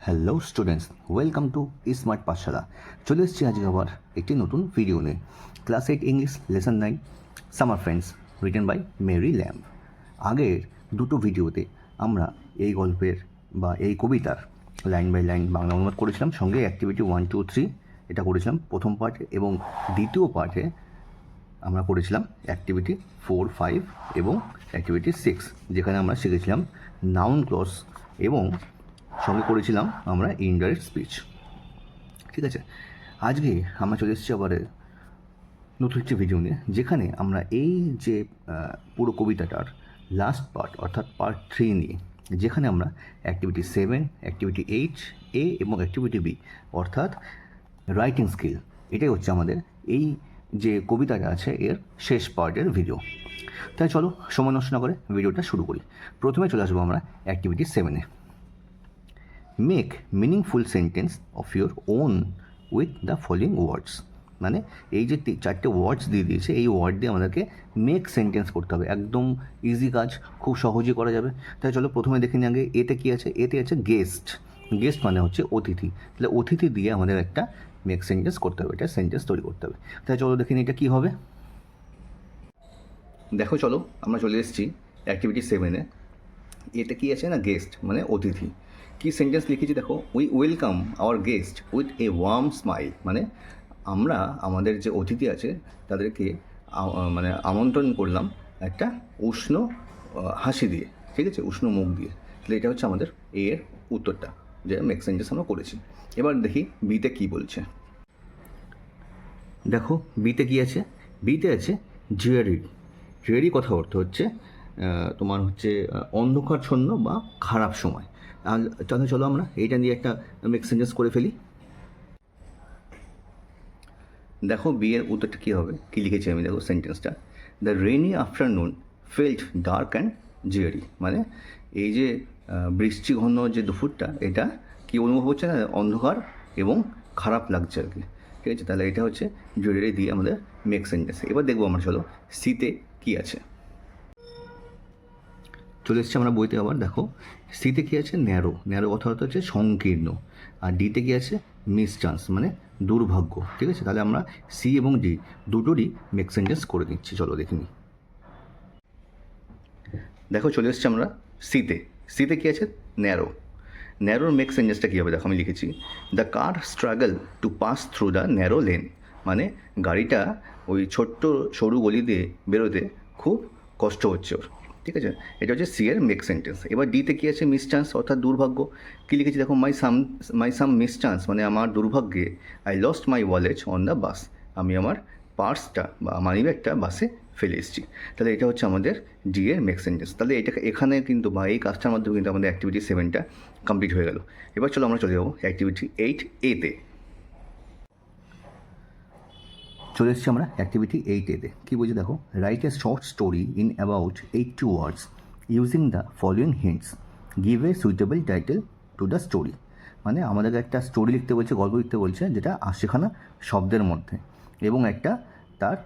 Hello students, welcome to smart Pathshala. চলে এসেছি আজকে আবার একটি নতুন ভিডিও নিয়ে। Class 8 English lesson 9 summer friends, written by Mary Lamb. আগের দুটো ভিডিওতে আমরা এই গল্পের বা এই কবিতার লাইন বাই লাইন বাংলা অনুবাদ করেছিলাম, সঙ্গে অ্যাক্টিভিটি 1, 2, 3 এটা করেছিলাম প্রথম পার্টে, এবং দ্বিতীয় পার্টে আমরা করেছিলাম অ্যাক্টিভিটি 4, 5 এবং অ্যাক্টিভিটি 6, যেখানে আমরা শিখেছিলাম নাউন ক্লজ এবং সঙ্গে করেছিলাম আমরা ইনডাইরেক্ট স্পিচ। ঠিক আছে, আজকে আমরা চলে এসেছি আবার নতুন একটি ভিডিও নিয়ে, যেখানে আমরা এই যে পুরো কবিতাটার লাস্ট পার্ট অর্থাৎ পার্ট 3 নিয়ে, যেখানে আমরা অ্যাক্টিভিটি 7, অ্যাক্টিভিটি 8 এ এবং অ্যাক্টিভিটি বি অর্থাৎ রাইটিং স্কিল, এটাই হচ্ছে আমাদের এই যে কবিতাটা আছে এর শেষ পার্টের ভিডিও। তাই চলো সময় নষ্ট না করে ভিডিওটা শুরু করি। প্রথমে চলে আসবো আমরা অ্যাক্টিভিটি 7-এ। Make meaningful sentence of your own with the following words. মানে এই যে 4টে ওয়ার্ডস দিয়ে দিয়েছে, এই ওয়ার্ড দিয়ে আমাদেরকে মেক সেন্টেন্স করতে হবে। একদম ইজি কাজ, খুব সহজেই করা যাবে। তাই চলো প্রথমে দেখে নিই আগে এতে কী আছে। এতে আছে গেস্ট। গেস্ট মানে হচ্ছে অতিথি। তাহলে অতিথি দিয়ে আমাদের একটা মেক সেন্টেন্স করতে হবে, এটা সেন্টেন্স তৈরি করতে হবে। তাই চলো দেখে নিই এটা কী হবে। দেখো চলো আমরা চলে এসেছি অ্যাক্টিভিটি 7-এ। এটা কী আছে না, গেস্ট মানে অতিথি। কী সেন্টেন্স লিখেছি দেখো, we welcome our guest with a warm smile. মানে আমরা আমাদের যে অতিথি আছে তাদেরকে মানে আমন্ত্রণ করলাম একটা উষ্ণ হাসি দিয়ে, ঠিক আছে, উষ্ণ মুখ দিয়ে। তাহলে এটা হচ্ছে আমাদের এর উত্তরটা, যে মেক সেন্টেন্স আমরা করেছি। এবার দেখি বিতে কী বলছে। দেখো বিতে কী আছে। বিতে আছে জুয়েরি। জুয়েরি কথা অর্থ হচ্ছে তোমার হচ্ছে অন্ধকারচ্ছন্ন বা খারাপ সময়। তাহলে চলো আমরা এইটা নিয়ে একটা মেক সেন্টেন্স করে ফেলি। দেখো বিয়ের উত্তরটা কী হবে, কী লিখেছি আমি, দেখো সেন্টেন্সটা। The rainy afternoon felt dark and dreary. মানে এই যে বৃষ্টিঘন যে দুপুরটা, এটা কী অনুভব হচ্ছে না, অন্ধকার এবং খারাপ লাগছে আর কি। ঠিক আছে, তাহলে এটা হচ্ছে জুয়েলারি দিয়ে আমাদের মেক সেন্টেন্স। এবার দেখবো আমরা, চলো সিতে কী আছে। চলে এসেছি আমরা বইতে আবার। দেখো সিতে কী আছে, ন্যারো। ন্যারো কথা হচ্ছে সংকীর্ণ। আর ডিতে কী আছে, মিস চান্স মানে দুর্ভাগ্য। ঠিক আছে, তাহলে আমরা সি এবং ডি দুটোরই মেক সেন্টেন্স করে দিচ্ছি। চলো দেখে নিই। দেখো চলে এসেছি আমরা সিতে। সিতে কী আছে, ন্যারো। ন্যারোর মেক সেন্টেন্সটা কী হবে, দেখো আমি লিখেছি। The car struggle two pass through the narrow lane. মানে গাড়িটা ওই ছোট্ট সরু গলি দিয়ে বেরোতে খুব কষ্ট হচ্ছে ওর। ঠিক আছে, এটা হচ্ছে সি এর মেক সেন্টেন্স। এবার ডিতে কী আছে, মিস চান্স অর্থাৎ দুর্ভাগ্য। কী লিখেছি দেখো, মাই সাম মিস চান্স মানে আমার দুর্ভাগ্যে I lost my wallet on the bus. আমি আমার পার্সটা বা মানিব্যাগটা বাসে ফেলে এসেছি। তাহলে এটা হচ্ছে আমাদের ডি এর মেক সেন্টেন্স। তাহলে এটাকে এখানে কিন্তু বা এই কাজটার মাধ্যমে কিন্তু আমাদের অ্যাক্টিভিটি 7টা কমপ্লিট হয়ে গেল। এবার চলো আমরা চলে যাবো অ্যাক্টিভিটি 8A-তে। চলে এসেছি আমরা অ্যাক্টিভিটি 8A-তে। কী বলছি দেখো, write a short story in about 80 words using the following hints, give a suitable title to the story. মানে আমাদেরকে একটা স্টোরি লিখতে বলছে, গল্প লিখতে বলছে, যেটা 80খানা শব্দের মধ্যে, এবং একটা তার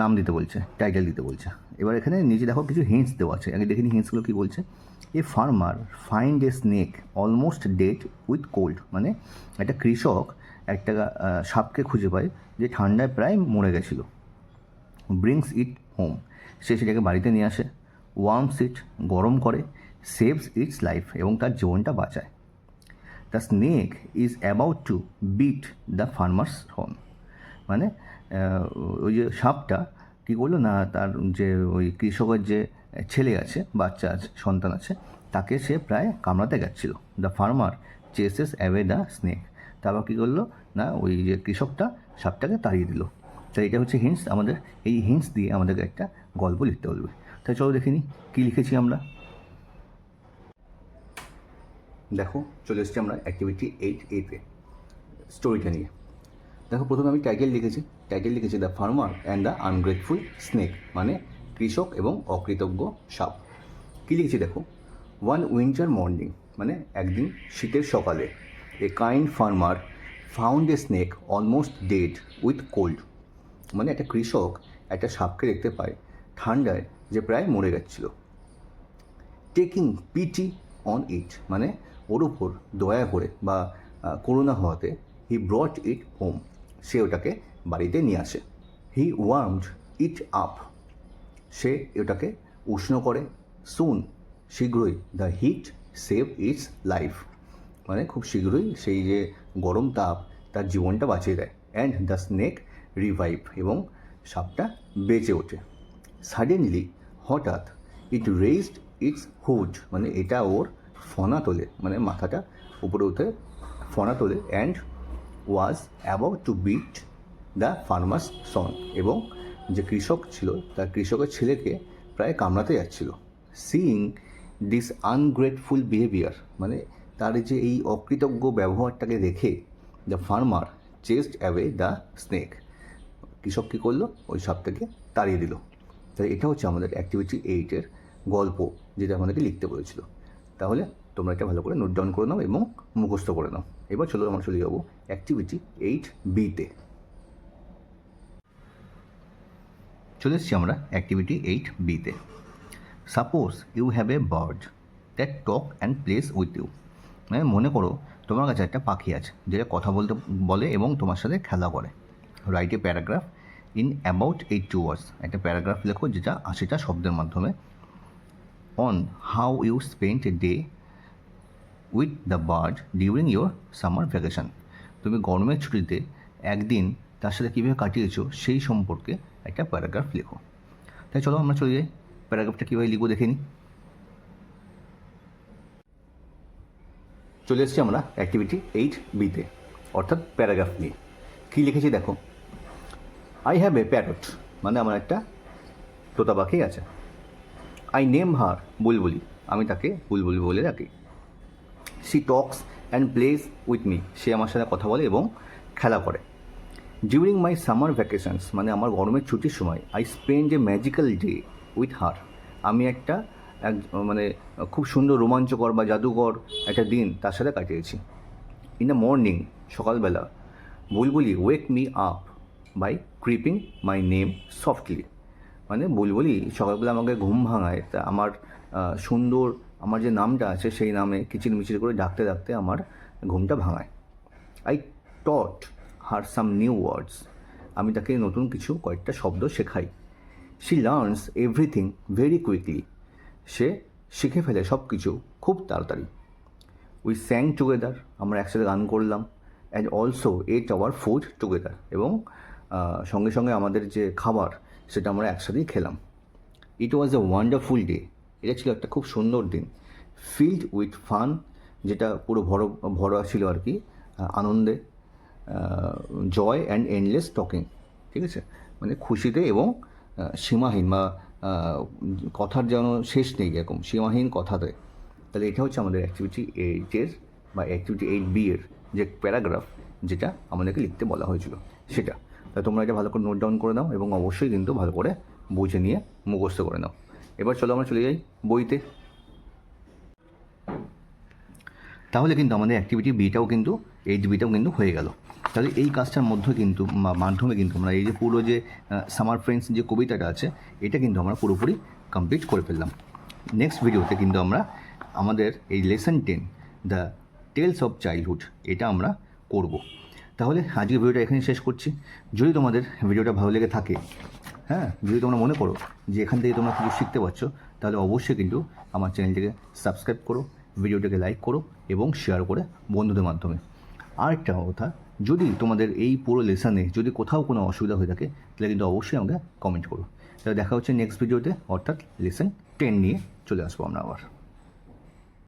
নাম দিতে বলছে, টাইটেল দিতে বলছে। এবার এখানে নিচে দেখো কিছু হিন্টস দেওয়া আছে, আগে দেখে নিই হিন্টসগুলো কী বলছে। A farmer find a snake almost dead with cold. মানে একটা কৃষক একটা সাপকে খুঁজে পায় যে ঠান্ডায় প্রায় মরে গেছিলো। ব্রিংস ইট হোম, সে সেটাকে বাড়িতে নিয়ে আসে। ওয়ার্মস ইট, গরম করে। সেভস ইটস লাইফ, এবং তার জীবনটা বাঁচায়। The snake is about to bite the farmer's horn. মানে ওই যে সাপটা কী করলো না, তার যে ওই কৃষকের যে ছেলে আছে, বাচ্চা আছে, সন্তান আছে, তাকে সে প্রায় কামড়াতে গেছিলো। The farmer chases away the snake. তারপর কী করলো না, ওই যে কৃষকটা সাপটাকে তাড়িয়ে দিল। তাই এটা হচ্ছে হিন্টস। আমাদের এই হিন্টস দিয়ে আমাদেরকে একটা গল্প লিখতে বলবে। তাই চলো দেখে নিই কী লিখেছি আমরা। দেখো চলে এসেছি আমরা অ্যাক্টিভিটি 8A-তে, স্টোরিটা নিয়ে। দেখো প্রথমে আমি টাইটেল লিখেছি। The farmer and the ungrateful snake. মানে কৃষক এবং অকৃতজ্ঞ সাপ। কী লিখেছি দেখো, ওয়ান উইন্টার মর্নিং মানে একদিন শীতের সকালে, a kind farmer found a snake almost dead with cold. মানে একটা কৃষক একটা সাপকে দেখতে পায় ঠান্ডায় যে প্রায় মরে যাচ্ছিল। টেকিং পিটি অন ইট মানে ওর উপর দয়া করে বা করুণা হওয়াতে হি ব্রট ইট হোম, সে ওটাকে বাড়িতে নিয়ে আসে। হি ওয়ার্মড ইট আপ, সে ওটাকে উষ্ণ করে। সুন, শীঘ্রই, the heat save its life, মানে খুব শীঘ্রই সেই যে গরম তাপ তার জীবনটা বাঁচিয়ে দেয়। অ্যান্ড দ্য স্নেক রিভাইভ, এবং সাপটা বেঁচে ওঠে। সাডেনলি, হঠাৎ, ইট রেজড ইটস হুড, মানে এটা ওর ফনা তোলে, মানে মাথাটা উপরে উঠে ফনা তোলে। And was about to bite the farmer's son, এবং যে কৃষক ছিল তার কৃষকের ছেলেকে প্রায় কামড়াতে যাচ্ছিল। সিইং দিস আনগ্রেটফুল বিহেভিয়ার, মানে তার যে এই অকৃতজ্ঞ ব্যবহারটাকে দেখে the farmer chest away the snake, কৃষক কী করলো, ওই সাপটাকে তাড়িয়ে দিল। তাই এটা হচ্ছে আমাদের অ্যাক্টিভিটি 8-এর গল্প, যেটা আমাদেরকে লিখতে বলেছিল। তাহলে তোমরা এটা ভালো করে নোট ডাউন করে নাও এবং মুখস্থ করে নাও। এবার চলো আমরা চলে যাবো অ্যাক্টিভিটি 8B-তে। চলে এসেছি আমরা অ্যাক্টিভিটি 8B-তে। Suppose you have a bird that talk and plays with you, মানে মনে করো তোমার কাছে একটা পাখি আছে যেটা কথা বলে এবং তোমার সাথে খেলা করে। Write a paragraph in about 80 words, একটা প্যারাগ্রাফ লেখো যেটা 80টা শব্দের মাধ্যমে। On how you spend a day with the bird during your summer vacation, তুমি গরমের ছুটিতে একদিন তার সাথে কীভাবে কাটিয়েছো সেই সম্পর্কে একটা প্যারাগ্রাফ লেখো। তাই চলো আমরা চলে যাই, প্যারাগ্রাফটা কীভাবে লিখবো দেখে নিই। চলে এসেছি আমরা অ্যাক্টিভিটি 8B-তে, অর্থাৎ প্যারাগ্রাফ নিয়ে। কী লিখেছি দেখো। আই হ্যাভ এ প্যারট, মানে আমার একটা তোতা পাখি আছে। আই নেম হার বুলবুলি, আমি তাকে বুলবুলি বলে ডাকি। She talks and plays with me, সে আমার সাথে কথা বলে এবং খেলা করে। ডিউরিং মাই সামার ভ্যাকেশনস, মানে আমার গরমের ছুটির সময়, I spend a magical day with her, আমি মানে খুব সুন্দর রোমাঞ্চকর বা জাদুকর একটা দিন তার সাথে কাটিয়েছি। ইন দ্য মর্নিং, সকালবেলা, বুলবুলি wake me up by creeping my name softly, মানে বুলবুলি সকালবেলা আমাকে ঘুম ভাঙায়, তা আমার সুন্দর আমার যে নামটা আছে সেই নামে কিচিরমিচির করে ডাকতে ডাকতে আমার ঘুমটা ভাঙায়। I taught her some new words, আমি তাকে নতুন কিছু কয়েকটা শব্দ শেখাই। She learns everything very quickly, সে শিখে ফেলে সব কিছু খুব তাড়াতাড়ি। উই স্যাং টুগেদার, আমরা একসাথে গান করলাম। And also at our food together, এবং সঙ্গে সঙ্গে আমাদের যে খাবার সেটা আমরা একসাথেই খেলাম। ইট ওয়াজ এ ওয়ান্ডারফুল ডে, এটা ছিল একটা খুব সুন্দর দিন। ফিল্ড উইথ ফান, যেটা পুরো ভরা ছিল আর কি আনন্দে। জয় অ্যান্ড এন্ডলেস টকিং, ঠিক আছে, মানে খুশিতে এবং সীমাহীন বা কথার যেন শেষ নেই এরকম সীমাহীন কথাতে। তাহলে এটা হচ্ছে আমাদের অ্যাক্টিভিটি 8-এর বা অ্যাক্টিভিটি 8B-এর যে প্যারাগ্রাফ, যেটা আমাদেরকে লিখতে বলা হয়েছিল সেটা। তা তোমরা এটা ভালো করে নোট ডাউন করে নাও এবং অবশ্যই কিন্তু ভালো করে বুঝে নিয়ে মুখস্থ করে নাও। এবার চলো আমরা চলে যাই বইতে। তাহলে কিন্তু আমাদের অ্যাক্টিভিটি 8B-টাও কিন্তু হয়ে গেল। তাহলে এই কাজটার মাধ্যমে কিন্তু আমরা এই যে পুরো যে সামার ফ্রেন্ডস যে কবিতাটা আছে এটা কিন্তু আমরা পুরোপুরি কমপ্লিট করে ফেললাম। নেক্সট ভিডিওতে কিন্তু আমরা আমাদের এই lesson 10 the tales of childhood এটা আমরা করব। তাহলে আজকের ভিডিওটা এখানে শেষ করছি। যদি তোমাদের ভিডিওটা ভালো লেগে থাকে, যদি তোমরা মনে করো যে এখান থেকে তোমরা কিছু শিখতে পারছো, তাহলে অবশ্যই কিন্তু আমার চ্যানেলটিকে সাবস্ক্রাইব করো, ভিডিওটাকে লাইক করো এবং শেয়ার করে বন্ধুদের মাধ্যমে। আর একটা কথা, যদি তোমাদের এই পুরো লেসনে যদি কোথাও কোনো অসুবিধা হয়ে থাকে তাহলে কিন্তু অবশ্যই আমাকে কমেন্ট করো। তাহলে দেখা হচ্ছে নেক্সট ভিডিওতে, অর্থাৎ লেসন 10 নিয়ে চলে আসবো আমরা আবার।